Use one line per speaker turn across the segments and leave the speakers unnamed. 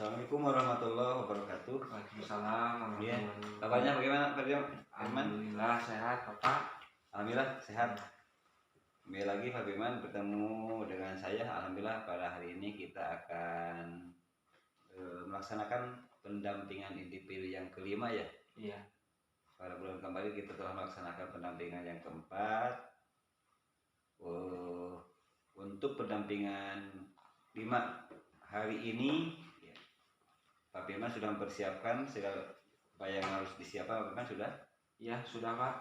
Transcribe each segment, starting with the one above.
Assalamualaikum warahmatullahi wabarakatuh.
Waalaikumsalam
Iya.
warahmatullahi
Kabarnya bagaimana Pak Firman?
Alhamdulillah sehat Bapak.
Alhamdulillah sehat. Kembali lagi Pak Firman bertemu dengan saya. Alhamdulillah pada hari ini kita akan melaksanakan pendampingan individu yang kelima ya.
Iya.
Pada bulan kemarin kita telah melaksanakan pendampingan yang keempat. Untuk pendampingan 5 hari ini ya, Pak Firman sudah mempersiapkan segala apa yang harus disiapkan. Pak Firman sudah?
Ya sudah Pak.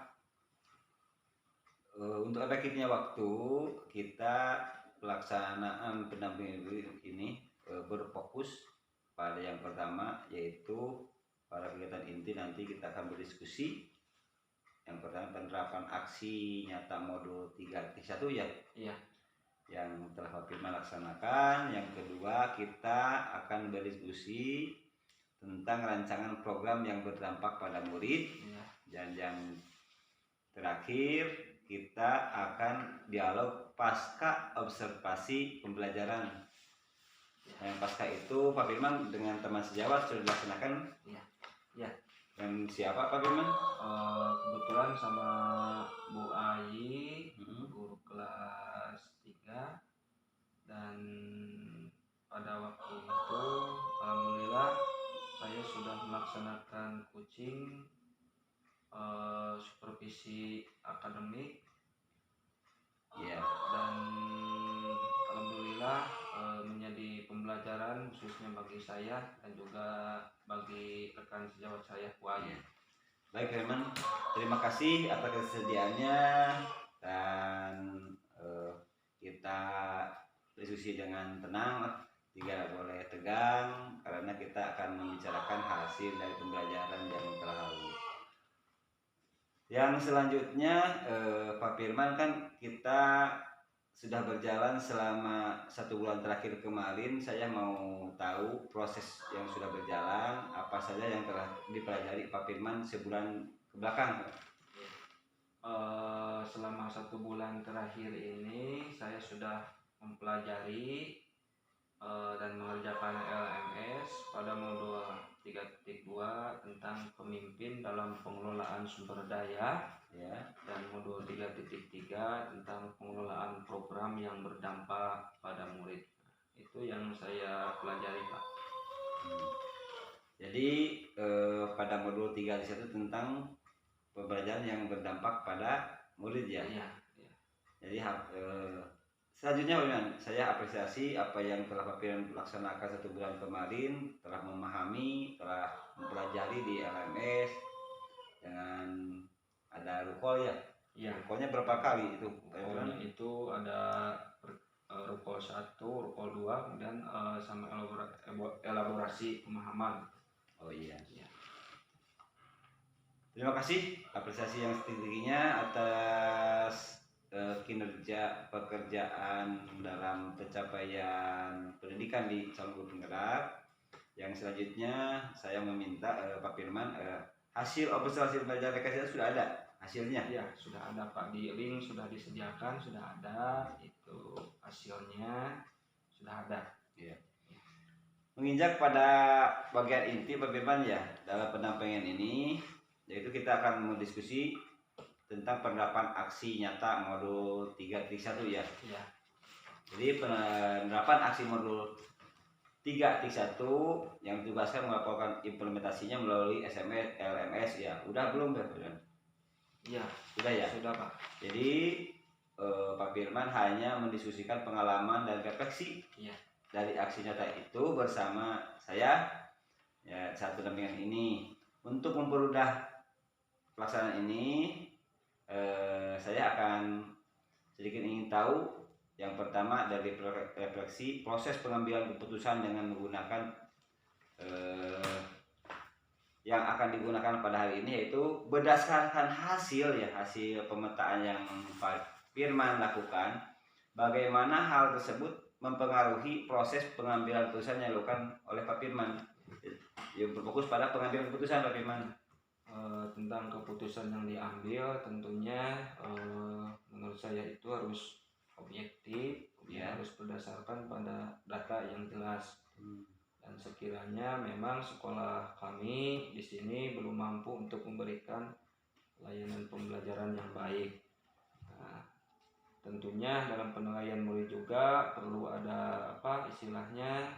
Untuk efektifnya waktu kita pelaksanaan pendampingan ini berfokus pada yang pertama, yaitu pada kegiatan inti nanti kita akan berdiskusi. Yang pertama penerapan aksi nyata modul 3.1 ya.
Iya.
Yang telah Pak Firman laksanakan. Yang kedua kita akan berdiskusi tentang rancangan program yang berdampak pada murid.
Iya.
Dan yang terakhir kita akan dialog pasca observasi pembelajaran. Yang pasca itu Pak Firman dengan teman sejawat sudah dilaksanakan.
Iya. Ya.
Dan siapa Pak Firman?
Kebetulan sama Bu Ayi, guru kelas 3, dan pada waktu itu alhamdulillah saya sudah melaksanakan coaching supervisi akademik.
Iya.
Dan alhamdulillah menjadi pembelajaran khususnya bagi saya dan juga bagi rekan sejawat saya Bu Ayi.
Baik Firman, terima kasih atas kesediaannya dan kita diskusi dengan tenang, tidak boleh tegang karena kita akan membicarakan hasil dari pembelajaran yang telah lalu. Yang selanjutnya Pak Firman, kan kita sudah berjalan selama 1 bulan terakhir kemarin. Saya mau tahu proses yang sudah berjalan, apa saja yang telah dipelajari Pak Firman sebulan ke belakang.
Selama 1 bulan terakhir ini saya sudah mempelajari dan mengerjakan LMS pada modul 3.2 tentang pemimpin dalam pengelolaan sumber daya
Ya.
Dan modul 3.3 tentang pengelolaan program yang berdampak pada murid. Itu yang saya pelajari Pak.
Jadi pada modul 3.1 tentang pembelajaran yang berdampak pada murid ya.
Iya.
Jadi selanjutnya saya apresiasi apa yang telah Pak Firman laksanakan 1 bulan kemarin, telah memahami, telah mempelajari di LMS dengan ada rukol ya.
Iya.
Rukolnya berapa kali itu?
Rukolnya itu ada rukol 1, rukol 2, kemudian sama elaborasi pemahaman.
Oh iya.
Iya.
Terima kasih apresiasi yang setinggi-tingginya atas kinerja pekerjaan dalam pencapaian pendidikan di calon guru penggerak. Yang selanjutnya saya meminta Pak Firman, hasil observasi pembelajaran rekayasa sudah ada hasilnya?
Ya sudah ada Pak, di link sudah disediakan, sudah ada itu hasilnya, sudah ada.
Iya. Menginjak pada bagian inti Pak Firman ya dalam pendampingan ini, yaitu kita akan mendiskusi tentang penerapan aksi nyata modul 3.1 ya.
Iya.
Jadi penerapan aksi modul 3.1 yang ditugaskan melaporkan implementasinya melalui SMS, LMS ya. Udah belum Pak Firman?
Iya.
Sudah ya?
Sudah Pak.
Jadi Pak Firman hanya mendiskusikan pengalaman dan refleksi dari aksi nyata itu bersama saya ya saat pendampingan ini. Untuk mempermudah pelaksanaan ini, saya akan sedikit ingin tahu yang pertama dari refleksi proses pengambilan keputusan dengan menggunakan yang akan digunakan pada hari ini, yaitu berdasarkan hasil pemetaan yang Pak Firman lakukan, bagaimana hal tersebut mempengaruhi proses pengambilan keputusan yang dilakukan oleh Pak Firman. Yang berfokus pada pengambilan keputusan Pak Firman.
Tentang keputusan yang diambil tentunya menurut saya itu harus objektif, harus berdasarkan pada data yang jelas. Dan Dan sekiranya memang sekolah kami di sini belum mampu untuk memberikan layanan pembelajaran yang baik. Nah, tentunya dalam penilaian murid juga perlu ada istilahnya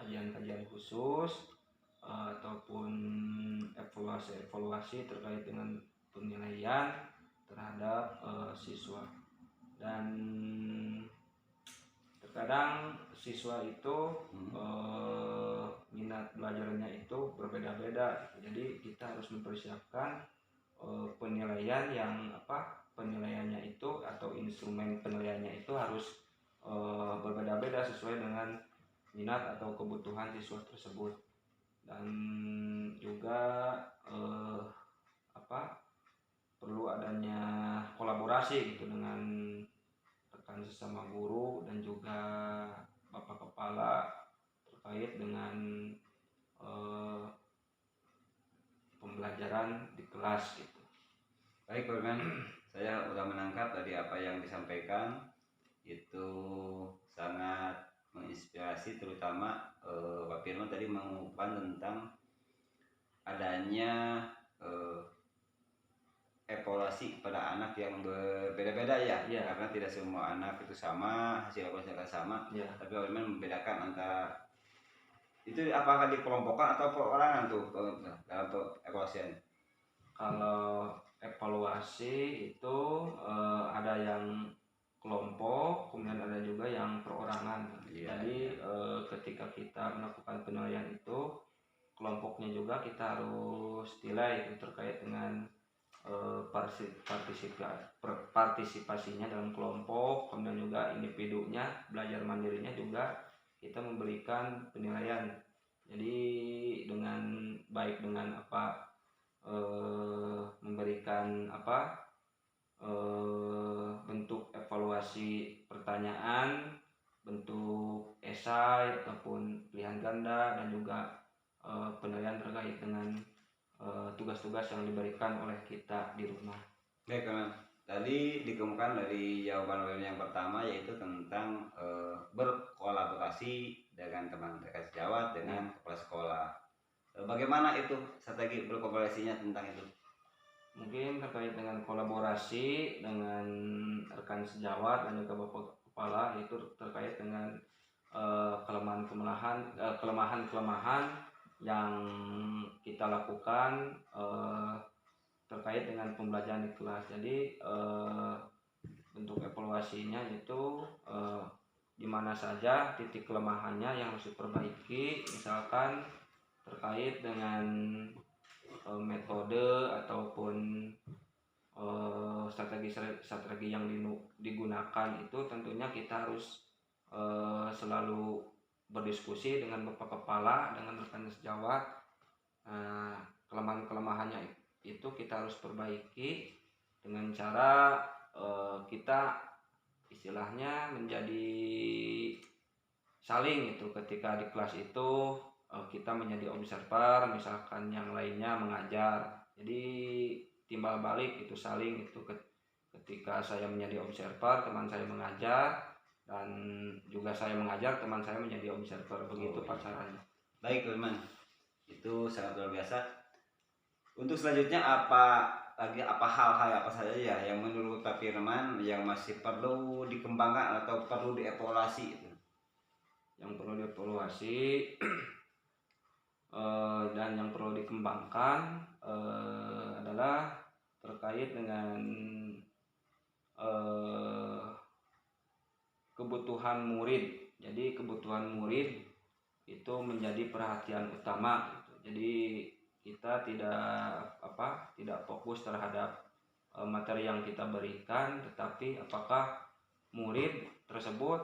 kajian-kajian khusus ataupun evaluasi terkait dengan penilaian terhadap siswa. Dan terkadang siswa itu minat belajarnya itu berbeda-beda, jadi kita harus mempersiapkan penilaian yang penilaiannya itu atau instrumen penilaiannya itu harus berbeda-beda sesuai dengan minat atau kebutuhan siswa tersebut. Dan juga perlu adanya kolaborasi gitu dengan rekan sesama guru dan juga bapak kepala terkait dengan pembelajaran di kelas gitu.
Baik Pak Firman, saya sudah menangkap tadi apa yang disampaikan, itu sangat menginspirasi, terutama Pak Firman tadi mengupas tentang adanya evaluasi kepada anak yang berbeda-beda ya, karena tidak semua anak itu sama, hasil evaluasi akan sama, tapi Pak Firman membedakan antara itu apakah dikelompokkan atau perorangan tuh dalam evaluasian.
Kalau evaluasi itu ada yang kelompok, kemudian ada juga yang perorangan. Jadi ketika kita melakukan penilaian itu, kelompoknya juga kita harus nilai itu terkait dengan partisipasinya dalam kelompok, kemudian juga individunya, belajar mandirinya juga kita memberikan penilaian. Jadi dengan baik dengan memberikan bentuk evaluasi pertanyaan, bentuk esai ataupun pilihan ganda, dan juga penilaian terkait dengan tugas-tugas yang diberikan oleh kita di rumah.
Baik, tadi dikemukakan dari jawaban yang pertama yaitu tentang berkolaborasi dengan teman dekat sejawat dengan kepala sekolah. Bagaimana itu strategi berkolaborasinya tentang itu?
Mungkin terkait dengan kolaborasi dengan rekan sejawat dan juga bapak kepala, itu terkait dengan kelemahan-kelemahan yang kita lakukan terkait dengan pembelajaran di kelas. Jadi bentuk evaluasinya itu di mana saja titik kelemahannya yang harus diperbaiki, misalkan terkait dengan metode ataupun strategi yang digunakan, itu tentunya kita harus selalu berdiskusi dengan bapak kepala, dengan rekan sejawat. Kelemahan-kelemahannya itu kita harus perbaiki dengan cara kita istilahnya menjadi saling itu. Ketika di kelas itu kita menjadi observer, misalkan yang lainnya mengajar, jadi timbal balik itu saling itu. Ketika saya menjadi observer, teman saya mengajar, dan juga saya mengajar, teman saya menjadi observer, begitu Pak caranya.
Baik teman, itu sangat luar biasa. Untuk selanjutnya apa hal-hal apa saja ya yang menurut Pak Firman yang masih perlu dikembangkan atau perlu dievaluasi itu?
Yang perlu dievaluasi dan yang perlu dikembangkan adalah terkait dengan kebutuhan murid. Jadi kebutuhan murid itu menjadi perhatian utama gitu. Jadi kita tidak fokus terhadap materi yang kita berikan, tetapi apakah murid tersebut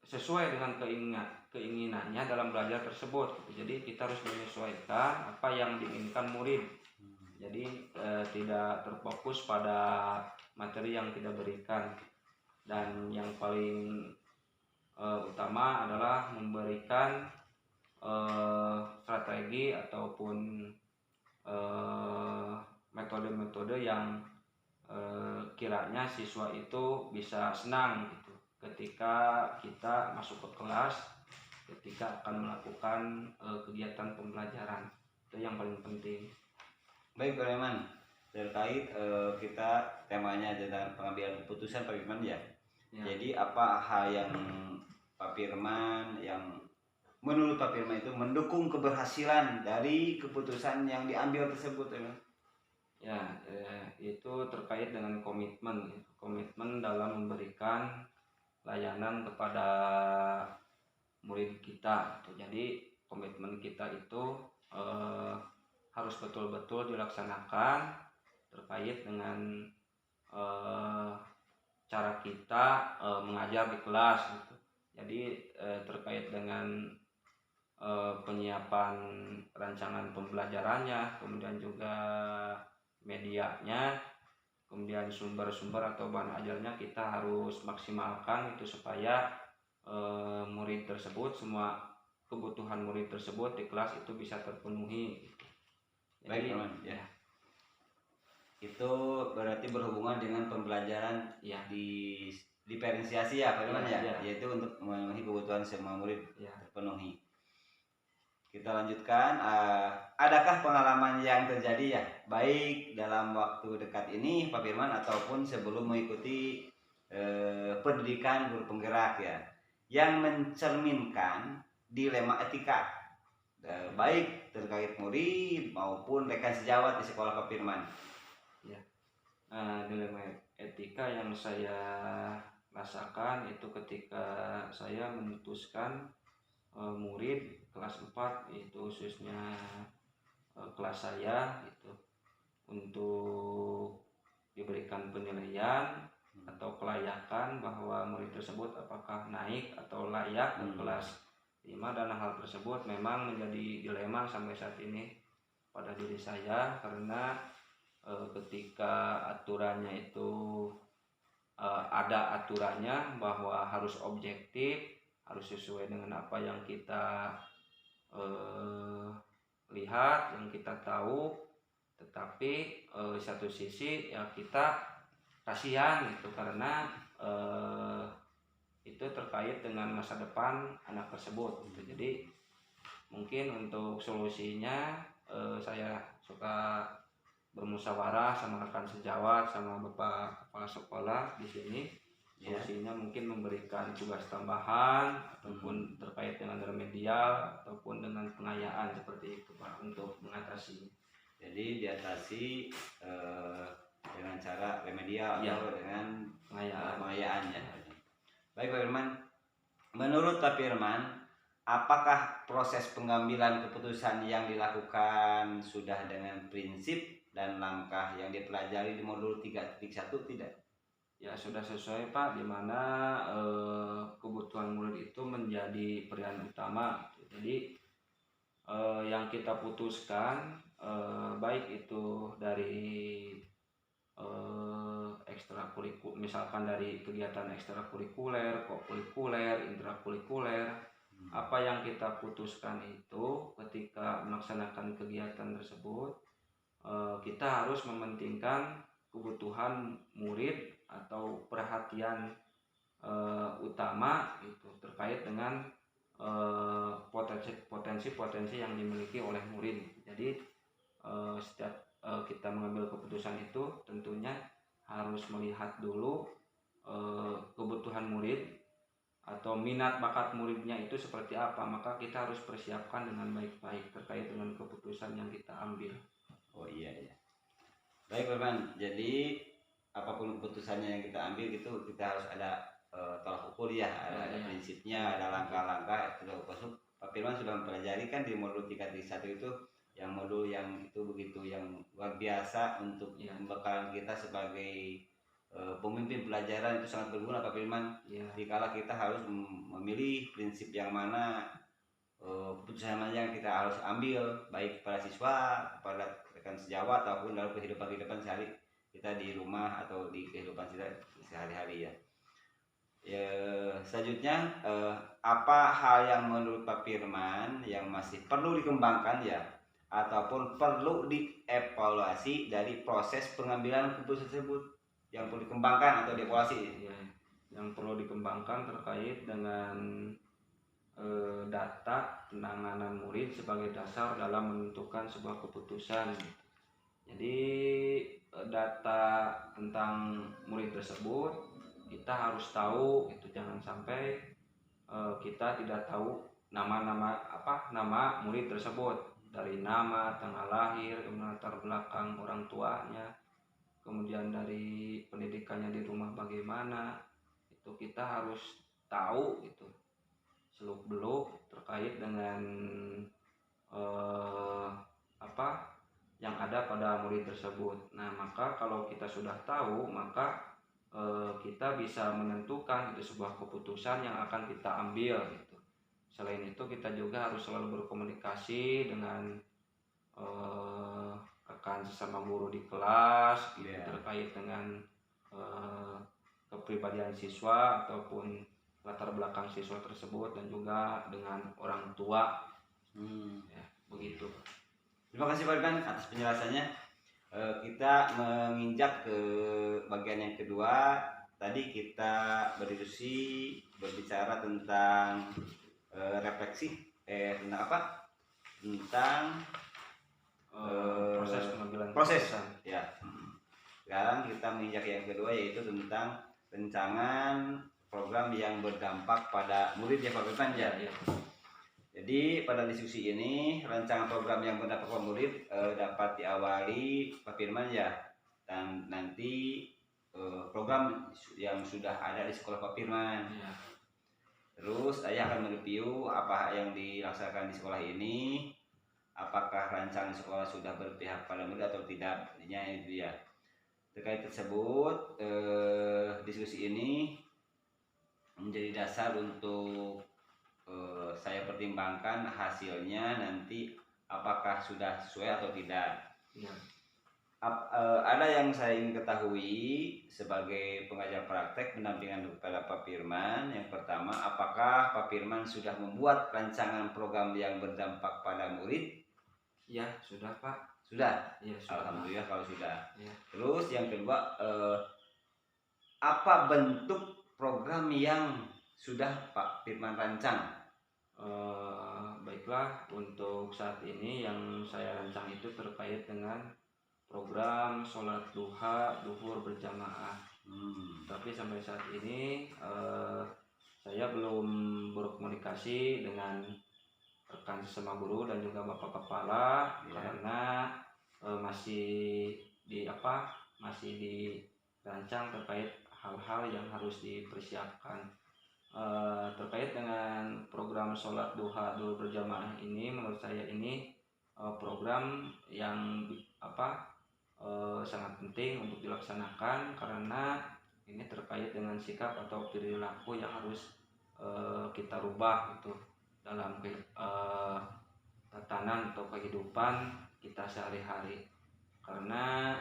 sesuai dengan keinginannya dalam belajar tersebut. Jadi kita harus menyesuaikan apa yang diinginkan murid. Jadi tidak terfokus pada materi yang kita berikan. Dan yang paling utama adalah memberikan strategi ataupun metode-metode yang kiranya siswa itu bisa senang gitu ketika kita masuk ke kelas, ketika akan melakukan kegiatan pembelajaran. Itu yang paling penting.
Baik Pak Firman, terkait kita temanya tentang pengambilan keputusan Pak Firman ya. Jadi apa hal yang Pak Firman yang menurut Pak Firman itu mendukung keberhasilan dari keputusan yang diambil tersebut
ya? Itu terkait dengan komitmen dalam memberikan layanan kepada murid kita. Jadi komitmen kita itu harus betul-betul dilaksanakan terkait dengan cara kita mengajar di kelas gitu. Jadi terkait dengan penyiapan rancangan pembelajarannya, kemudian juga medianya, kemudian sumber-sumber atau bahan ajarnya kita harus maksimalkan itu supaya murid tersebut, semua kebutuhan murid tersebut di kelas itu bisa terpenuhi.
Baik teman ya. Itu berarti berhubungan dengan pembelajaran
ya,
diferensiasi ya Pak Firman ya, yaitu untuk memenuhi kebutuhan semua murid terpenuhi. Kita lanjutkan, adakah pengalaman yang terjadi ya, baik dalam waktu dekat ini Pak Firman ataupun sebelum mengikuti pendidikan guru penggerak ya, yang mencerminkan dilema etika baik terkait murid maupun rekan sejawat di sekolah Pak Firman?
Ya, dilema etika yang saya rasakan itu ketika saya memutuskan murid kelas 4 itu khususnya kelas saya itu untuk diberikan penilaian atau kelayakan bahwa murid tersebut apakah naik atau layak ke kelas 5, dan hal tersebut memang menjadi dilema sampai saat ini pada diri saya, karena ketika aturannya itu ada aturannya bahwa harus objektif, harus sesuai dengan apa yang kita lihat, yang kita tahu, tetapi satu sisi ya kita kasihan gitu karena itu terkait dengan masa depan anak tersebut gitu. Jadi mungkin untuk solusinya saya suka bermusyawarah sama rekan sejawat, sama Bapak Kepala Sekolah di sini. Solusinya mungkin memberikan tugas tambahan ataupun terkait dengan remedial ataupun dengan pengayaan seperti itu Pak, untuk mengatasi.
Jadi diatasi dengan cara remedial atau dengan pengayaan ya. Baik Pak Firman, menurut Pak Firman, apakah proses pengambilan keputusan yang dilakukan sudah dengan prinsip dan langkah yang dipelajari di modul 3.1 tidak?
Ya sudah sesuai Pak, di mana kebutuhan murid itu menjadi pilihan utama. Jadi yang kita putuskan baik itu dari ekstrakurikuler, misalkan dari kegiatan ekstrakurikuler, kokurikuler, intrakurikuler, apa yang kita putuskan itu ketika melaksanakan kegiatan tersebut kita harus mementingkan kebutuhan murid atau perhatian utama itu terkait dengan potensi-potensi yang dimiliki oleh murid. Jadi setiap kita mengambil keputusan itu tentunya harus melihat dulu kebutuhan murid atau minat bakat muridnya itu seperti apa, maka kita harus persiapkan dengan baik-baik terkait dengan keputusan yang kita ambil.
Oh iya. Baik Firman, jadi apapun keputusannya yang kita ambil itu kita harus ada tolak ukur ya, ada prinsipnya, ada langkah-langkah. Pak Firman sudah mempelajari kan di modul 3.1 itu, yang modul yang itu begitu yang luar biasa untuk pembekalan kita sebagai pemimpin pelajaran, itu sangat berguna Pak Firman. Dikala kita harus memilih prinsip yang mana, keputusan mana yang kita harus ambil, baik kepada siswa, kepada rekan sejawat ataupun dalam kehidupan sehari kita di rumah atau di kehidupan kita sehari-hari ya. Selanjutnya apa hal yang menurut Pak Firman yang masih perlu dikembangkan ya, ataupun perlu dievaluasi dari proses pengambilan keputusan tersebut? yang perlu dikembangkan atau dievaluasi.
Ya, yang perlu dikembangkan terkait dengan data penanganan murid sebagai dasar dalam menentukan sebuah keputusan. Jadi data tentang murid tersebut kita harus tahu, itu jangan sampai kita tidak tahu nama murid tersebut, dari nama, tanggal lahir, latar belakang orang tuanya, kemudian dari pendidikannya di rumah bagaimana, itu kita harus tahu itu seluk beluk terkait dengan apa yang ada pada murid tersebut. Nah, maka kalau kita sudah tahu, maka kita bisa menentukan itu sebuah keputusan yang akan kita ambil gitu. Selain itu kita juga harus selalu berkomunikasi dengan rekan sesama guru di kelas gitu, terkait dengan kepribadian siswa ataupun latar belakang siswa tersebut, dan juga dengan orang tua. Ya, begitu.
Terima kasih Pak Irfan atas penjelasannya. Kita menginjak ke bagian yang kedua. Tadi kita berdiskusi berbicara tentang refleksi tentang apa? Tentang
proses pengambilan
proses.
keputusan.
Ya. Sekarang kita menginjak yang kedua, yaitu tentang rancangan program yang berdampak pada murid ya Pak Irfan ya. Jadi pada diskusi ini rancangan program yang berdampak pada murid dapat diawali Pak Firman ya, dan nanti program yang sudah ada di sekolah Pak Firman.
Ya.
Terus saya akan mereview apa yang dilaksanakan di sekolah ini, apakah rancangan sekolah sudah berpihak pada murid atau tidak, intinya itu ya. Terkait tersebut diskusi ini menjadi dasar untuk saya pertimbangkan hasilnya nanti apakah sudah sesuai atau tidak.
Ya.
Ada yang saya ingin ketahui sebagai pengajar praktek pendampingan kepada Pak Firman. Yang pertama, apakah Pak Firman sudah membuat rancangan program yang berdampak pada murid?
Ya, sudah Pak.
Sudah?
Ya, sudah.
Alhamdulillah kalau sudah.
Ya.
Terus yang kedua, apa bentuk program yang sudah Pak Firman rancang?
Baiklah, untuk saat ini yang saya rancang itu terkait dengan program sholat duha duhur berjamaah. Tapi sampai saat ini saya belum berkomunikasi dengan rekan sesama guru dan juga bapak kepala, karena masih dirancang terkait hal-hal yang harus dipersiapkan. Terkait dengan program sholat duha duhur berjamaah ini, menurut saya ini program yang sangat penting untuk dilaksanakan, karena ini terkait dengan sikap atau perilaku yang harus kita rubah itu dalam tatanan atau kehidupan kita sehari-hari. Karena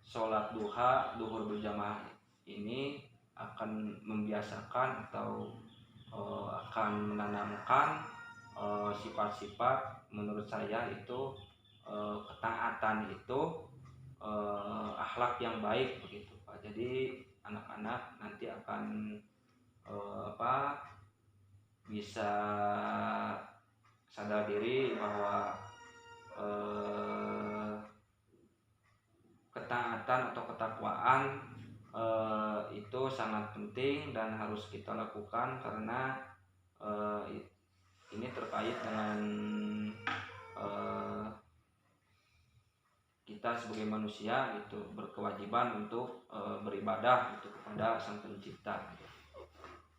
sholat duha duhur berjamaah ini akan membiasakan atau akan menanamkan sifat-sifat, menurut saya itu ketaatan itu akhlak yang baik begitu Pak. Jadi anak-anak nanti akan bisa sadar diri bahwa ketaatan atau ketakwaan itu sangat penting dan harus kita lakukan, karena ini terkait dengan kita sebagai manusia itu berkewajiban untuk beribadah itu kepada Sang Pencipta.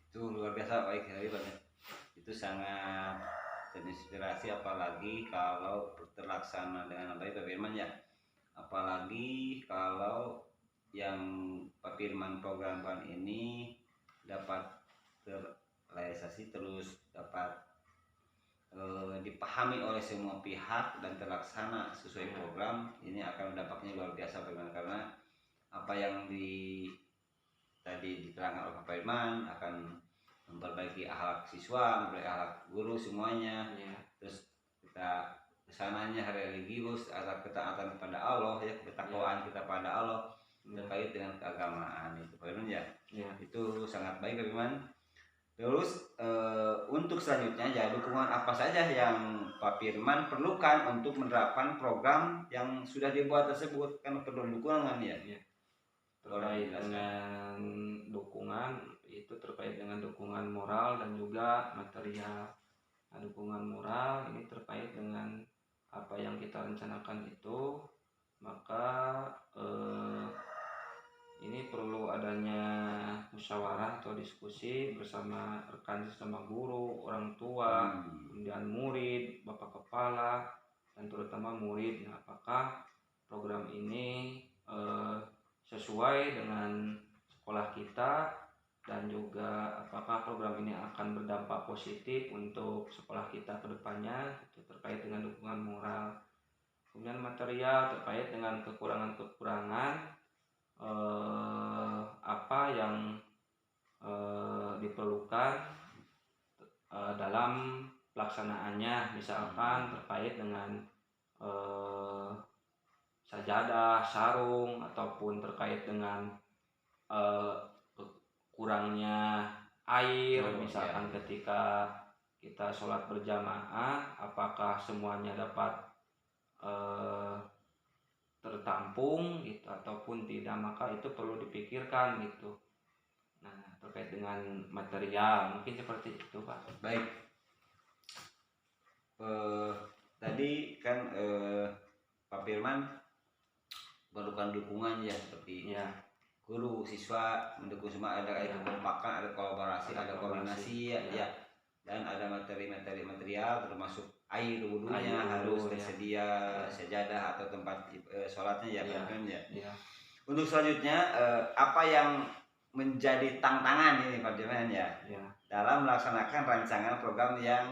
Itu luar biasa baik sekali Pak. Itu sangat terinspirasi, apalagi kalau terlaksana dengan baik Pak Firman ya. Apalagi kalau yang Pak Firman programkan ini dapat terrealisasi, terus dapat dipahami oleh semua pihak dan terlaksana sesuai program, ini akan dampaknya luar biasa Pak Firman. Karena apa yang tadi diterangkan oleh Pak Firman akan memperbaiki akhlak siswa, memperbaiki akhlak guru semuanya. Terus kita kesananya religius, ada ketaatan kepada Allah ya, ketakwaan kita pada Allah. keagamaan itu Pak Firman ya.
Ya.
Itu sangat baik Pak Firman. Terus untuk selanjutnya ya dukungan apa saja yang Pak Firman perlukan untuk menerapkan program yang sudah dibuat tersebut, kan perlu dukungan ya.
Terkait dengan dukungan itu terkait dengan dukungan moral dan juga material. Nah, dukungan moral ini terkait dengan apa yang kita rencanakan itu, maka ini perlu adanya musyawarah atau diskusi bersama rekan sesama guru, orang tua, kemudian murid, bapak kepala, dan terutama murid. Nah, apakah program ini sesuai dengan sekolah kita, dan juga apakah program ini akan berdampak positif untuk sekolah kita ke depannya. Itu terkait dengan dukungan moral. Kemudian material terkait dengan kekurangan-kekurangan apa yang diperlukan dalam pelaksanaannya, misalkan terkait dengan sajadah, sarung, ataupun terkait dengan kurangnya air, misalkan ketika kita sholat berjamaah, apakah semuanya dapat tertampung gitu ataupun tidak, maka itu perlu dipikirkan gitu. Nah, terkait dengan material mungkin seperti itu Pak.
Baik, tadi kan Pak Firman memerlukan dukungan ya, seperti guru, siswa mendukung semua, ada kekompakan, ada kolaborasi, ada koordinasi ya. Dan ada materi-materi material termasuk air wudhunya harus tersedia, sajadah atau tempat sholatnya ya Pak Firman ya. Untuk selanjutnya apa yang menjadi tantangan ini Pak Firman ya dalam melaksanakan rancangan program yang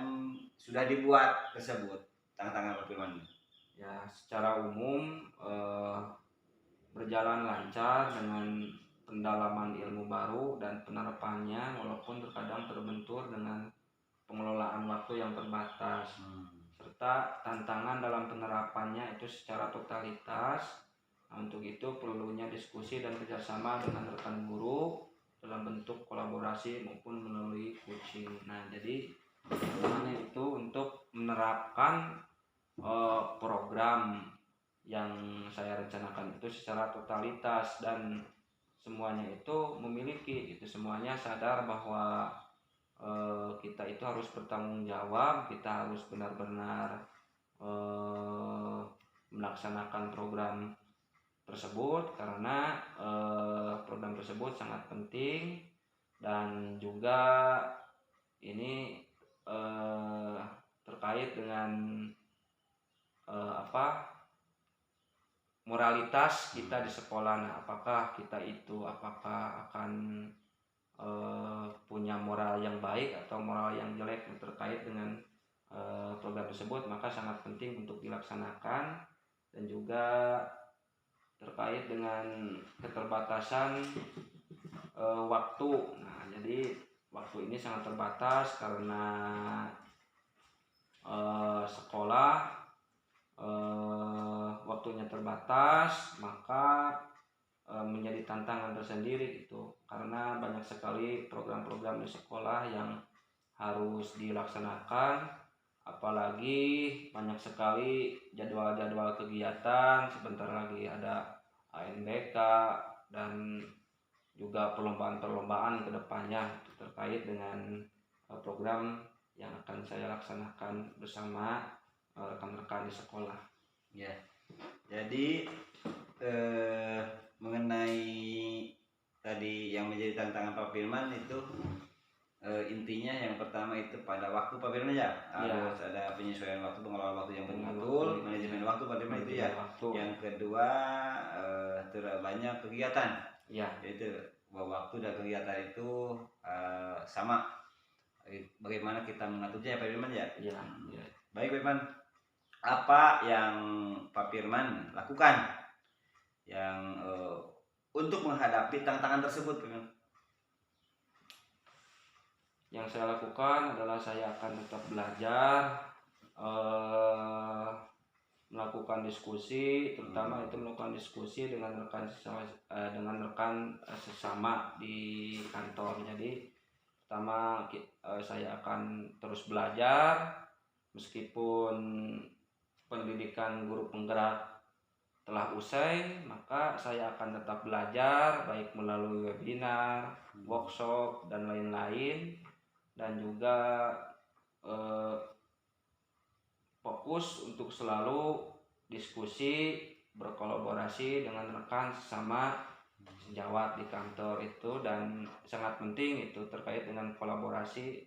sudah dibuat tersebut, tantangan Pak Firman?
Ya, secara umum berjalan lancar dengan pendalaman ilmu baru dan penerapannya, walaupun terkadang terbentur dengan pengelolaan waktu yang terbatas, serta tantangan dalam penerapannya itu secara totalitas. Nah, untuk itu perlunya diskusi dan kerjasama dengan rekan guru dalam bentuk kolaborasi maupun melalui coaching. Nah, jadi semuanya itu untuk menerapkan program yang saya rencanakan itu secara totalitas, dan semuanya itu memiliki itu, semuanya sadar bahwa kita itu harus bertanggung jawab, kita harus benar-benar melaksanakan program tersebut, karena program tersebut sangat penting, dan juga ini terkait dengan moralitas kita di sekolah. Nah, apakah kita itu akan punya moral yang baik atau moral yang jelek terkait dengan program tersebut, maka sangat penting untuk dilaksanakan. Dan juga terkait dengan keterbatasan waktu. Nah, jadi waktu ini sangat terbatas karena sekolah waktunya terbatas, maka menjadi tantangan tersendiri itu, karena banyak sekali program-program di sekolah yang harus dilaksanakan, apalagi banyak sekali jadwal-jadwal kegiatan. Sebentar lagi ada ANBK dan juga perlombaan-perlombaan ke depannya terkait dengan program yang akan saya laksanakan bersama rekan-rekan di sekolah.
Ya, jadi mengenai tadi yang menjadi tantangan Pak Firman itu intinya yang pertama itu pada waktu Pak Firman ya, harus ada penyesuaian waktu, pengelolaan waktu yang betul, manajemen waktu Pak Firman itu ya. Yang kedua terlalu banyak kegiatan, yaitu bahwa waktu dan kegiatan itu sama, bagaimana kita mengaturnya ya Pak Firman ya. Baik Pak Firman, apa yang Pak Firman lakukan yang untuk menghadapi tantangan tersebut Pak Firman?
Yang saya lakukan adalah saya akan tetap belajar melakukan diskusi, terutama itu melakukan diskusi dengan rekan sesama, sesama di kantor. Jadi pertama saya akan terus belajar meskipun pendidikan guru penggerak telah usai, maka saya akan tetap belajar baik melalui webinar, workshop dan lain-lain, dan juga fokus untuk selalu diskusi, berkolaborasi dengan rekan sesama sejawat di kantor itu, dan sangat penting itu terkait dengan kolaborasi.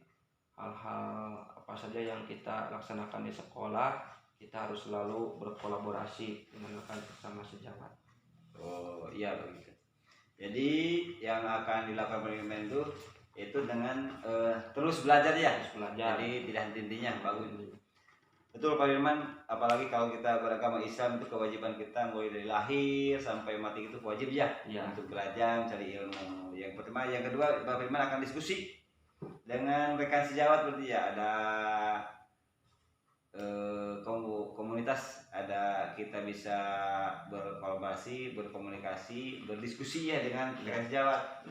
Hal-hal apa saja yang kita laksanakan di sekolah, kita harus selalu berkolaborasi dengan rekan sesama sejawat.
Oh iya begitu. Jadi yang akan dilakukan Pak itu dengan terus belajar ya.
Terus belajar.
Jadi tidak henti-hentinya, bagus. Betul Pak Firman, apalagi kalau kita beragama Islam itu kewajiban kita mulai dari lahir sampai mati itu wajib ya, untuk belajar, cari ilmu. Yang pertama, yang kedua Pak Firman akan diskusi dengan rekan sejawat berarti ya, ada komunitas, ada kita bisa berkolaborasi, berkomunikasi, berdiskusi ya dengan rekan sejawat.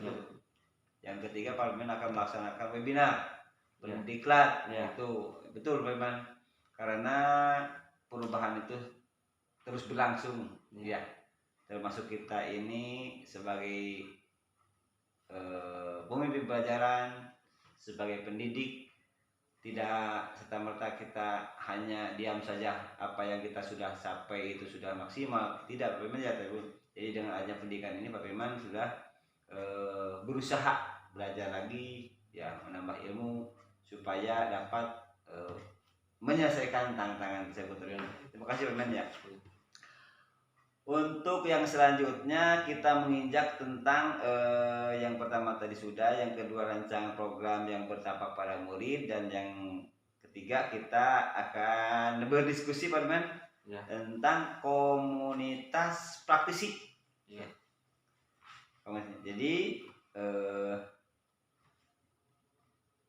Yang ketiga Pak Firman akan melaksanakan webinar, berdiklat, itu betul Pak Firman. Karena perubahan itu terus berlangsung ya, termasuk kita ini sebagai pemimpin pelajaran, sebagai pendidik, tidak serta-merta kita hanya diam saja apa yang kita sudah capai itu sudah maksimal, tidak Pak Firman ya. Jadi dengan adanya pendidikan ini Pak Firman sudah berusaha belajar lagi ya, menambah ilmu supaya dapat menyelesaikan tantangan tersebut. Terima kasih Pak Firman ya. Untuk yang selanjutnya kita menginjak tentang yang pertama tadi sudah, yang kedua rancangan program yang berdampak pada murid, dan yang ketiga kita akan berdiskusi Pak Firman tentang komunitas praktisi. Jadi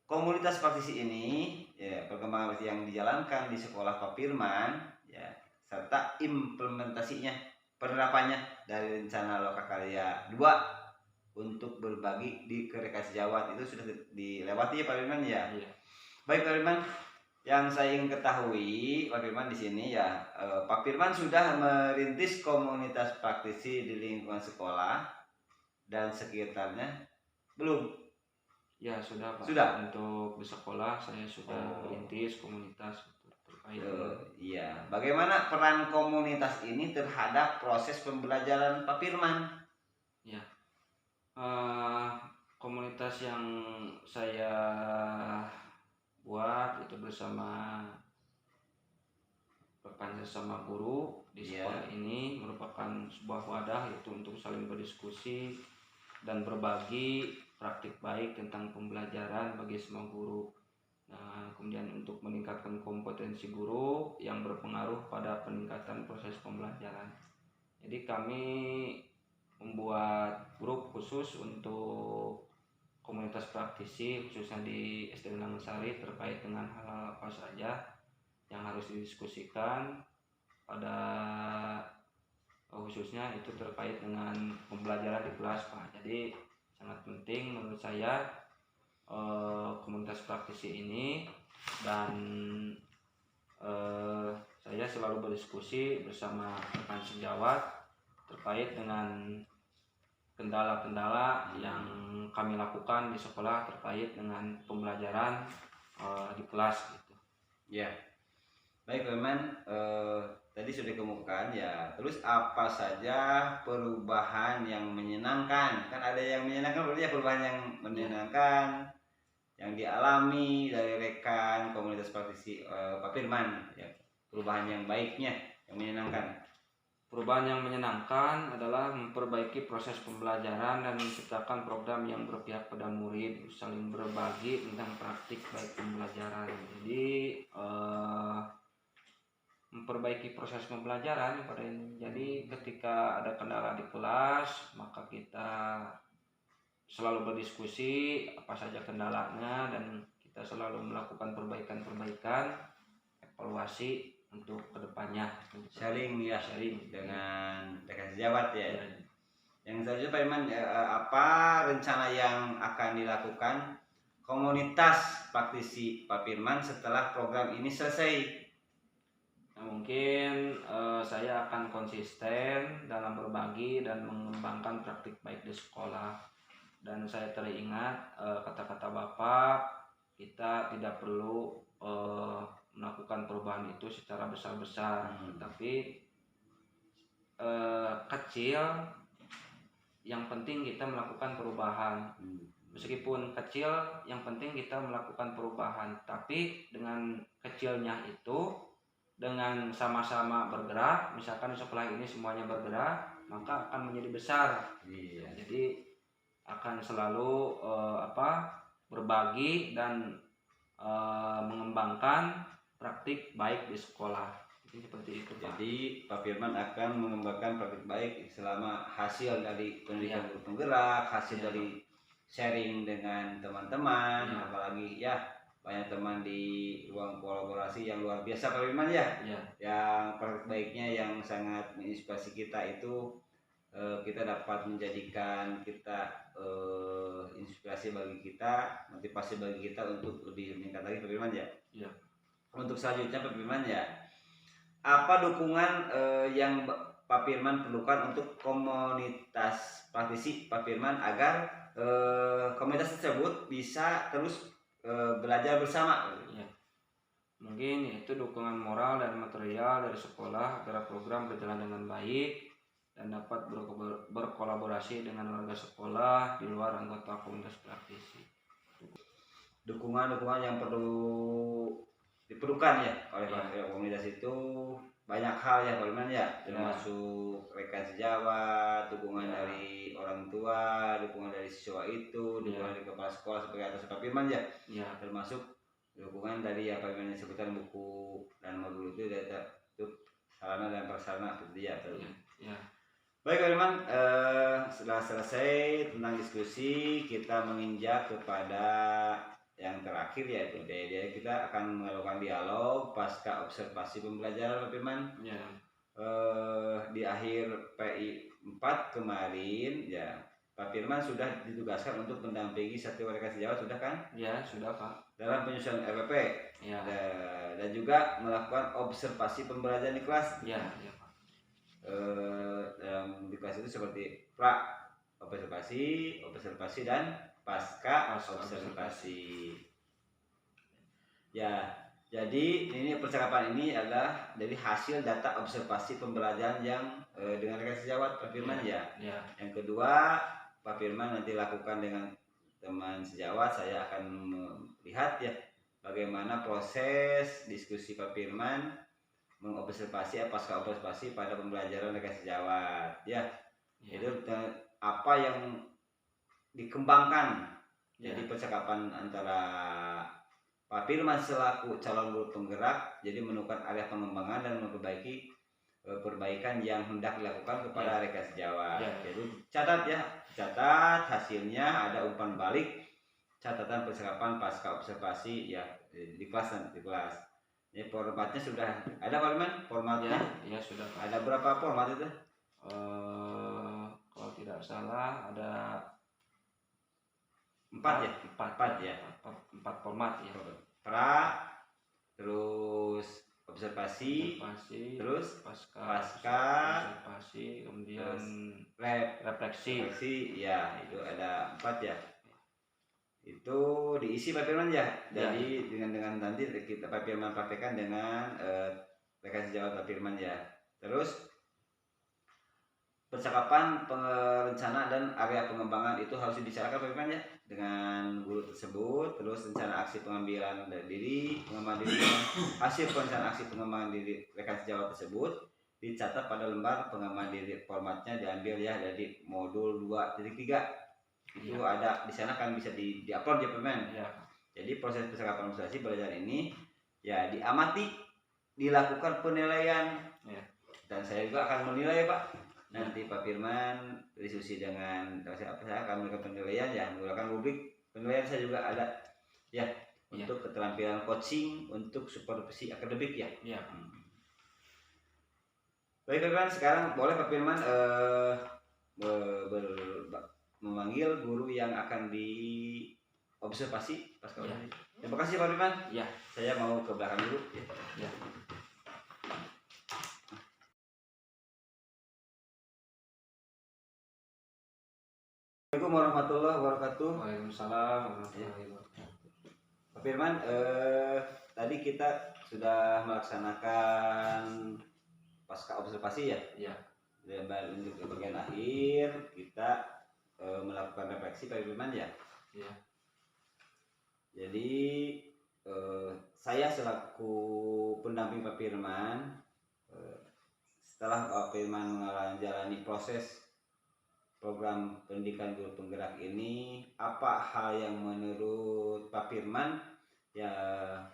komunitas praktisi ini ya, perkembangan yang dijalankan di sekolah Pak Firman ya, serta implementasinya, penerapannya dari rencana Lokakarya 2 untuk berbagi di rekan sejawat itu sudah dilewati ya Pak Firman ya. Baik Pak Firman, yang saya ingin ketahui Pak Firman di sini ya, Pak Firman sudah merintis komunitas praktisi di lingkungan sekolah dan sekitarnya belum?
Ya sudah Pak.
Sudah.
Untuk di sekolah saya sudah merintis komunitas terkait.
Iya. Bagaimana peran komunitas ini terhadap proses pembelajaran Pak Firman?
Ya. Komunitas yang saya buat itu bersama rekan sesama guru di sekolah ini merupakan sebuah wadah itu untuk saling berdiskusi dan berbagi praktik baik tentang pembelajaran bagi semua guru. Nah, kemudian untuk meningkatkan kompetensi guru yang berpengaruh pada peningkatan proses pembelajaran. Jadi kami membuat grup khusus untuk komunitas praktisi khususnya di SD Nangasari terkait dengan hal apa saja yang harus didiskusikan, pada khususnya itu terkait dengan pembelajaran di kelas Pak. Jadi sangat penting menurut saya komunitas praktisi ini, dan saya selalu berdiskusi bersama rekan sejawat terkait dengan kendala-kendala yang kami lakukan di sekolah terkait dengan pembelajaran di kelas gitu.
Ya. Baik Pak Firman, tadi sudah dikemukakan ya. Terus apa saja perubahan yang menyenangkan? Kan ada yang menyenangkan, berarti ya perubahan yang menyenangkan yang dialami dari rekan komunitas praktisi Pak Firman ya. Perubahan yang baiknya, yang menyenangkan.
Perubahan yang menyenangkan adalah memperbaiki proses pembelajaran dan menciptakan program yang berpihak pada murid, saling berbagi tentang praktik baik pembelajaran. Jadi memperbaiki proses pembelajaran pada ini. Jadi ketika ada kendala di kelas, maka kita selalu berdiskusi apa saja kendalanya dan kita selalu melakukan perbaikan-perbaikan, evaluasi untuk kedepannya
sharing ya
sharing
dengan rekan sejawat ya.
Ya.
Yang selanjutnya Pak Iman, apa rencana yang akan dilakukan komunitas praktisi Pak Firman setelah program ini selesai?
Nah, mungkin saya akan konsisten dalam berbagi dan mengembangkan praktik baik di sekolah. Dan saya teringat kata-kata Bapak, kita tidak perlu melakukan perubahan itu secara besar-besar, tapi kecil. Yang penting kita melakukan perubahan. Meskipun kecil, yang penting kita melakukan perubahan. Tapi dengan kecilnya itu, dengan sama-sama bergerak, misalkan sekolah ini semuanya bergerak, maka akan menjadi besar.
Iya.
Jadi akan selalu berbagi dan mengembangkan praktik baik di sekolah. Jadi seperti itu, Pak.
Jadi Pak Firman akan mengembangkan praktik baik selama hasil dari pendidikan guru penggerak, hasil dari sharing dengan teman-teman, apalagi ya banyak teman di ruang kolaborasi yang luar biasa Pak Firman ya. Yang praktik baiknya yang sangat menginspirasi kita itu kita dapat menjadikan kita inspirasi bagi kita, motivasi bagi kita untuk lebih meningkat lagi Pak Firman ya. Untuk selanjutnya Pak Firman ya, apa dukungan yang Pak Firman perlukan untuk komunitas praktisi Pak Firman agar komunitas tersebut bisa terus belajar bersama?
Mungkin itu dukungan moral dan material dari sekolah agar program berjalan dengan baik dan dapat berkolaborasi dengan warga sekolah di luar anggota komunitas praktisi.
Dukungan yang perlu diperlukan ya oleh komunitas itu banyak hal ya Pak Firman ya, termasuk rekan sejawat, dukungan dari orang tua, dukungan dari siswa itu, dukungan dari kepala sekolah sebagai atas Pak Firman ya, termasuk dukungan dari apa yang disebutkan buku dan modul itu sarana dan prasarana itu ya. Baik Pak Firman, setelah selesai tentang diskusi, kita menginjak kepada yang terakhir yaitu kita akan melakukan dialog pasca observasi pembelajaran Pak Firman. Di akhir PI 4 kemarin ya Pak Firman sudah ditugaskan untuk mendampingi satu rekan sejawat, sudah kan?
Ya, sudah Pak.
Dalam penyusunan RPP dan juga melakukan observasi pembelajaran di kelas. Pak. Dalam di kelas itu seperti observasi dan pasca observasi. Ya, jadi ini percakapan ini adalah dari hasil data observasi pembelajaran yang dengan rekan sejawat Pak Firman ya. Yang kedua, Pak Firman nanti lakukan dengan teman sejawat, saya akan melihat ya bagaimana proses diskusi Pak Firman mengobservasi pasca observasi pada pembelajaran rekan sejawat ya. Itu apa yang dikembangkan. Jadi percakapan antara Pak Firman selaku calon guru penggerak jadi menemukan area pengembangan dan memperbaiki perbaikan yang hendak dilakukan kepada rekan sejawat. Jadi catat hasilnya, ada umpan balik, catatan percakapan pasca observasi ya di kelas. Ini formatnya sudah ada Pak Firman? Formatnya?
Ya sudah Pak.
Ada berapa format itu?
Kalau tidak salah ada
4 ya?
4 format ya.
Terus observasi, terus pasca
observasi, kemudian refleksi ya, itu ada 4 ya. Itu diisi Pak Firman ya. Jadi dengan nanti kita Pak Firman praktekkan dengan rekan sejawat Pak Firman ya. Terus percakapan perencana dan area pengembangan itu harus dibicarakan Pak Firman ya dengan guru tersebut. Terus rencana aksi pengambilan diri, pengembangan diri, hasil perencanaan aksi pengembangan diri rekan sejawat tersebut dicatat pada lembar pengembangan diri. Formatnya diambil ya dari modul 2.3. Itu ada di sana kan bisa di-upload ya Pak Firman. Jadi proses percakapan observasi belajar ini ya diamati, dilakukan penilaian. Dan saya juga akan menilai Pak. Nanti Pak Firman diskusi dengan saya akan memberikan penilaian ya, menggunakan rubrik penilaian. Saya juga ada ya untuk keterampilan coaching, untuk supervisi akademik ya.
Baik Pak Firman, sekarang boleh Pak Firman be- ber- memanggil guru yang akan diobservasi pasca
Ya.
Terima kasih Pak Firman.
Ya.
Saya mau ke belakang dulu.
Ya.
Assalamualaikum warahmatullahi wabarakatuh.
Waalaikumsalam warahmatullahi wabarakatuh.
Pak Firman, tadi kita sudah melaksanakan pasca observasi ya.
Ya.
Untuk bagian akhir kita melakukan refleksi Pak Firman ya.
Ya.
Jadi saya selaku pendamping Pak Firman, setelah Pak Firman menjalani proses program pendidikan guru penggerak ini, apa hal yang menurut Pak Firman ya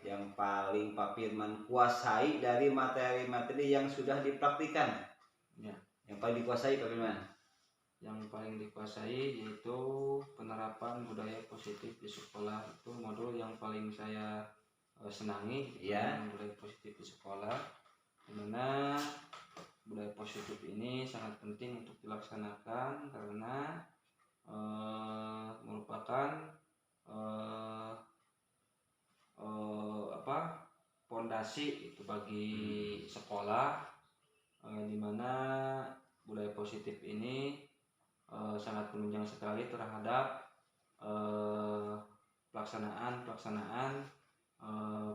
yang paling Pak Firman kuasai dari materi-materi yang sudah dipraktikkan?
Ya.
Yang paling dikuasai Pak Firman?
Yang paling dikuasai yaitu penerapan budaya positif di sekolah. Itu modul yang paling saya senangi,
ya.
Budaya positif di sekolah, dimana budaya positif ini sangat penting untuk dilaksanakan karena merupakan pondasi itu bagi sekolah, dimana budaya positif ini sangat menunjang sekali terhadap pelaksanaan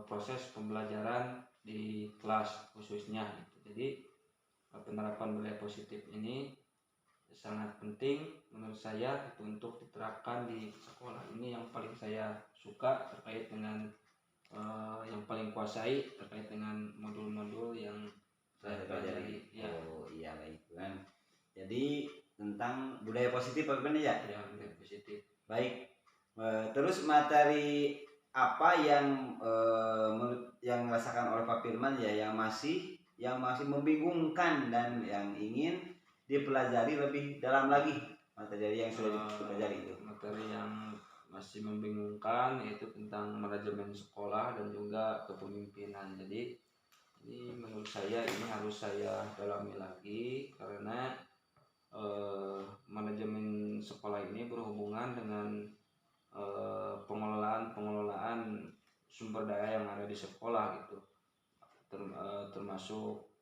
proses pembelajaran di kelas khususnya. Jadi penerapan budaya positif ini sangat penting menurut saya itu untuk diterapkan di sekolah. Ini yang paling saya suka terkait dengan yang paling kuasai terkait dengan modul-modul yang saya pelajari. Ya.
Oh iya baik kan. Jadi tentang budaya positif Pak Firman ya?
Ya, budaya positif.
Baik. Terus materi apa yang dirasakan oleh Pak Firman ya yang masih membingungkan dan yang ingin dipelajari lebih dalam lagi materi yang sudah dipelajari itu?
Materi yang masih membingungkan yaitu tentang manajemen sekolah dan juga kepemimpinan. Jadi ini menurut saya ini harus saya dalami lagi karena manajemen sekolah ini berhubungan dengan pengelolaan sumber daya yang ada di sekolah gitu, termasuk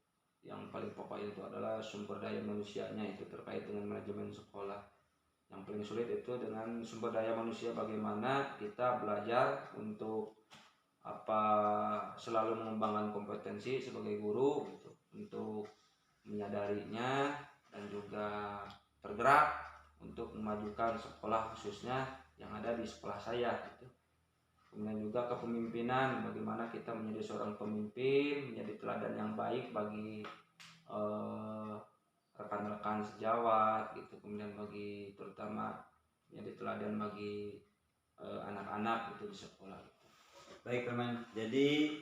yang paling pokok itu adalah sumber daya manusianya, itu terkait dengan manajemen sekolah. Yang paling sulit itu dengan sumber daya manusia, bagaimana kita belajar untuk selalu mengembangkan kompetensi sebagai guru gitu, untuk menyadarinya dan juga tergerak untuk memajukan sekolah khususnya yang ada di sekolah saya gitu. Kemudian juga kepemimpinan, bagaimana kita menjadi seorang pemimpin, menjadi teladan yang baik bagi rekan-rekan sejawat gitu, kemudian bagi terutama menjadi teladan bagi anak-anak gitu di sekolah gitu.
Baik teman, jadi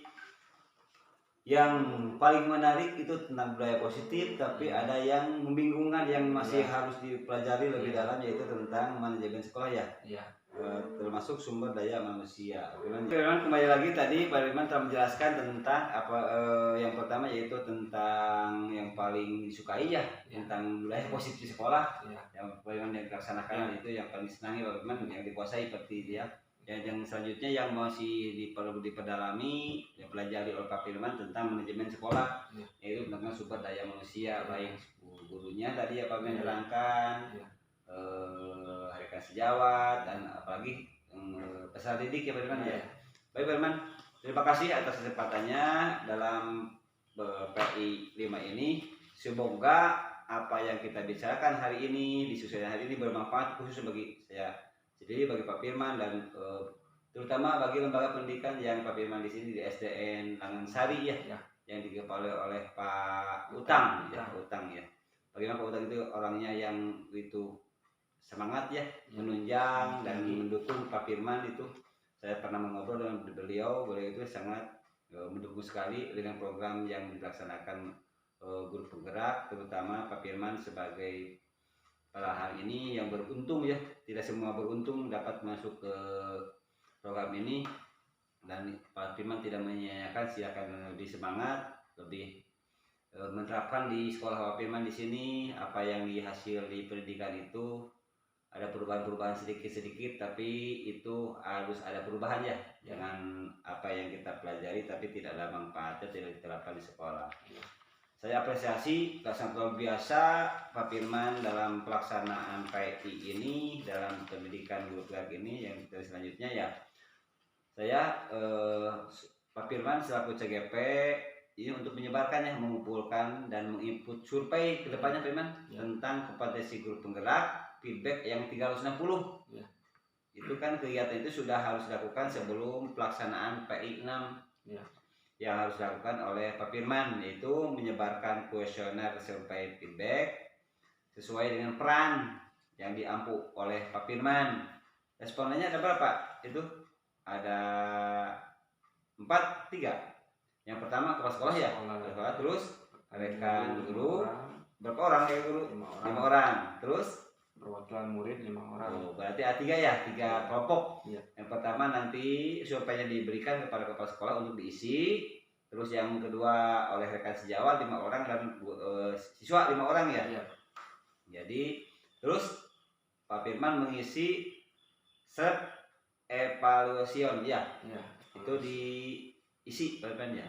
yang paling menarik itu tentang budaya positif, tapi ada yang membingungkan yang masih harus dipelajari lebih dalam, yaitu tentang manajemen sekolah ya. Termasuk sumber daya manusia. Firman kembali lagi tadi Pak Firman telah menjelaskan tentang yang pertama yaitu tentang yang paling disukai ya. Tentang budaya positif di sekolah. Yang Pak Firman yang dilaksanakan itu yang paling disenangi Pak Firman, yang dikuasai seperti itu ya. Yang selanjutnya yang masih diperdalami, dipelajari oleh Pak Firman tentang manajemen sekolah, yaitu tentang sumber daya manusia, baik gurunya tadi ya Pak menerangkan, rekan sejawat dan apalagi peserta didik ya Pak Firman ya. Baik Pak Firman, terima kasih atas kesempatannya dalam PI 5 ini. Semoga apa yang kita bicarakan hari ini, diskusi hari ini bermanfaat khusus bagi saya. Jadi bagi Pak Firman dan terutama bagi lembaga pendidikan yang Pak Firman di sini di SDN Langansari ya, yang dikepalai oleh Pak Utang ya. Bagaimana Pak Utang itu orangnya yang itu semangat ya, menunjang dan mendukung Pak Firman itu. Saya pernah mengobrol dengan beliau itu sangat mendukung sekali dengan program yang dilaksanakan guru penggerak, terutama Pak Firman sebagai pada hal ini yang beruntung ya, tidak semua beruntung dapat masuk ke program ini, dan Pak Firman tidak menyanyiakan, silakan lebih semangat, lebih menerapkan di sekolah Pak Firman di sini apa yang dihasil di pendidikan itu ada perubahan-perubahan sedikit-sedikit, tapi itu harus ada perubahan ya, dengan apa yang kita pelajari tapi tidak ada manfaatnya, tidak diterapkan di sekolah. Saya apresiasi sangat luar biasa Pak Firman dalam pelaksanaan PI ini, dalam pendidikan guru gerak ini. Yang selanjutnya ya, saya Pak Firman selaku CGP ini untuk menyebarkannya, mengumpulkan dan menginput survei ke depannya Pak Firman tentang kompetensi guru penggerak, feedback yang 360. Itu kan kegiatan itu sudah harus dilakukan sebelum pelaksanaan PI 6 yang harus dilakukan oleh Pak Firman, yaitu menyebarkan kuesioner survei feedback sesuai dengan peran yang diampu oleh Pak Firman. Respondennya ada berapa? Itu ada 3. Yang pertama kepala sekolah ya, sekolah, terus rekan guru, berapa orang ya guru? 5 orang. Terus
perwakilan murid 5 orang.
Berarti A3 ya, 3 kelompok. Yang pertama nanti surveinya diberikan kepada kepala sekolah untuk diisi. Terus yang kedua oleh rekan sejawat 5 orang dan siswa 5 orang ya. Jadi terus Pak Firman mengisi self evaluation ya. Itu diisi Pak Firman ya.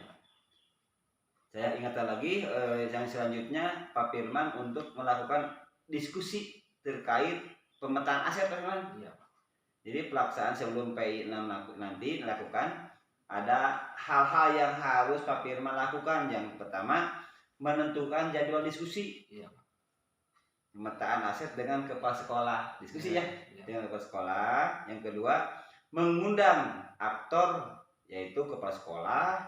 Saya ingatkan lagi yang selanjutnya Pak Firman untuk melakukan diskusi terkait pemetaan aset Pak Firman. Jadi pelaksanaan sebelum PI 6 nanti dilakukan, ada hal-hal yang harus Pak Firman lakukan. Yang pertama, menentukan jadwal diskusi. Pemetaan aset dengan kepala sekolah, diskusi ya dengan kepala sekolah. Yang kedua, mengundang aktor yaitu kepala sekolah.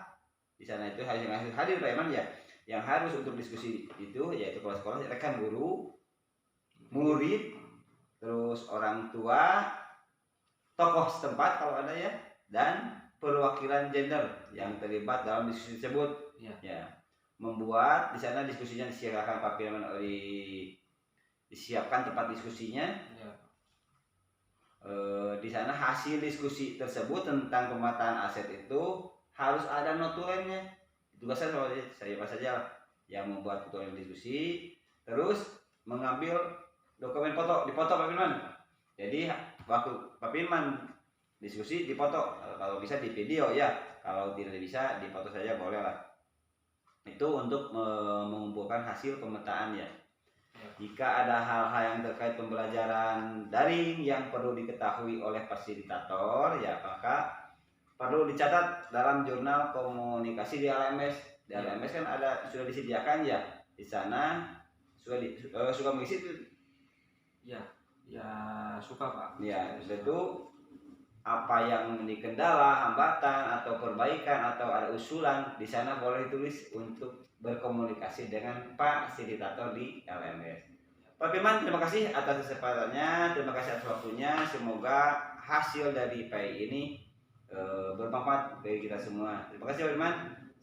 Di sana itu harus hadir Pak Firman ya. Yang harus untuk diskusi itu yaitu kepala sekolah, rekan guru, murid, terus orang tua, tokoh setempat kalau ada ya, dan perwakilan gender yang terlibat dalam diskusi tersebut. Membuat di sana diskusinya disiapkan Pak Firman, disiapkan tempat diskusinya. Di sana hasil diskusi tersebut tentang pemetaan aset itu harus ada notulennya. Tugas saya apa saja yang membuat notulen diskusi, terus mengambil dokumen foto, dipoto Pak Firman. Jadi waktu Pak Firman diskusi dipoto, kalau bisa di video ya, kalau tidak bisa dipoto saja boleh lah. Itu untuk mengumpulkan hasil pemetaan ya. Jika ada hal-hal yang terkait pembelajaran daring yang perlu diketahui oleh fasilitator ya, maka perlu dicatat dalam jurnal komunikasi di LMS. Di LMS kan ada, sudah disediakan ya, di sana suka mengisi itu.
Suka Pak.
Itu apa yang menjadi kendala, hambatan atau perbaikan atau ada usulan, di sana boleh ditulis untuk berkomunikasi dengan fasilitator di LMS. Pak Firman, terima kasih atas kesempatannya, terima kasih atas waktunya. Semoga hasil dari PI ini bermanfaat bagi kita semua. Terima kasih Pak Firman.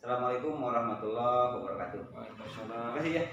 Assalamualaikum warahmatullahi wabarakatuh.
Waalaikumsalam.
Terima kasih ya.